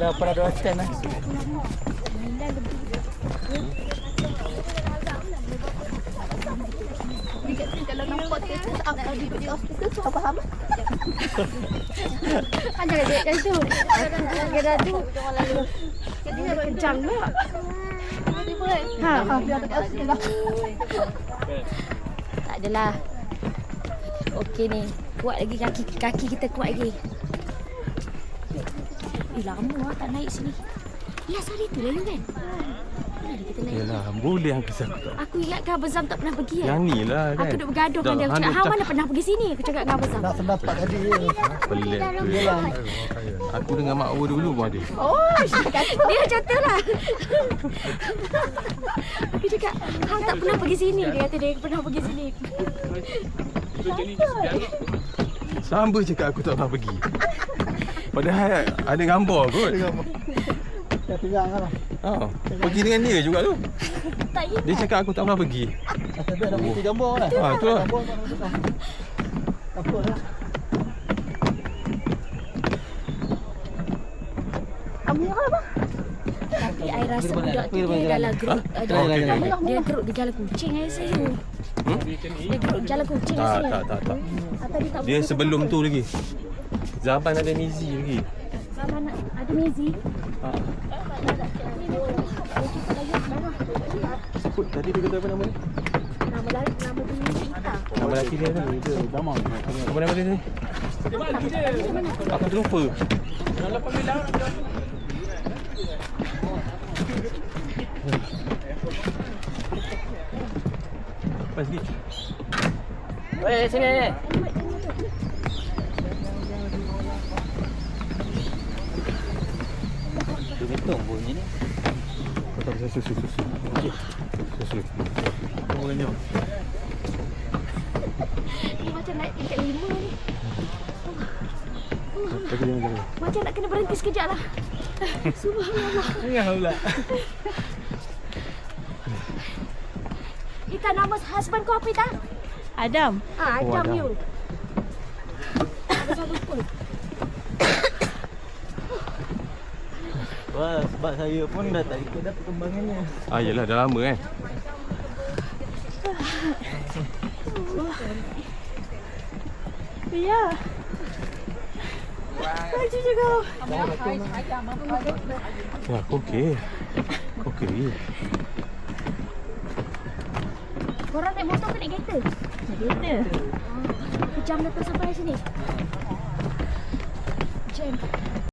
Dah pernah 2 stand lah. Kalau nampak status upload di video hospital tu apa faham? Kan jangan dia macam tu. Kena tu. Jadi dia kencang pula. Ha, biar dekat sini lah. Tak adalah. Okey ni. Kuat lagi kaki kita kuat lagi. Lama lah tak naik sini. Last hari tu lalu kan? Mana ada kita naik? Yalah, boleh yang kisah aku tak. Aku ingatkan Abang Zam tak pernah pergi kan? Yang ni lah kan. Aku duk bergaduh dengan dia. Aku cakap, mana pernah pergi sini? Aku cakap dengan Abang Zam. Nak pendapat tadi je. Pelik tu. Aku dengan Mak Awa dulu pun ada. Oh, dia macam tu lah. Aku cakap, hang tak pernah pergi sini. Dia kata dia pernah pergi sini. Sama cakap aku tak pernah pergi. Padahal ada gambar kot. Dah pegang lah. Pergi dengan dia juga tu. Tak ingat. Dia cakap aku tak pernah pergi. Asal dia dah bukti gambar dah. Tu lah. Gambar tak betul. Takut lah. Kamu yang apa? Tapi I rasa budak tu dia dalam geruk. Dia geruk di jalan kucing I rasa tu. Dia geruk jalan kucing I rasa. Tak. Atau dia tak Dia sebelum tu lagi. Zaman ada Mizi lagi. Zaman ada Mizi. Sebut tadi dia kata apa nama dia? Nama tu Mizi kita. Nama lelaki dia kan? Damang. Apa nama dia ni? Aku terlupa. Pas sikit. Weh, sini. Dia betul bunyi ni. Tak bisa susu. Boleh ni. Dia macam naik tingkat 5 ni. Tapi jangan. Macam nak kena berhenti sekejap lah. Subhanallah. Ya pula. Ita, nama husband kau apa Ita? Adam. Adam Adam. you. Apa saya lupa? Wah, sebab saya pun dah tak ikut dah perkembangannya. Yalah dah lama kan. Ya. Laju je kau. Ya, aku okey. Okey. Korang naik motor ke naik kereta? Kereta. Berapa jam datang sampai sini? Jam.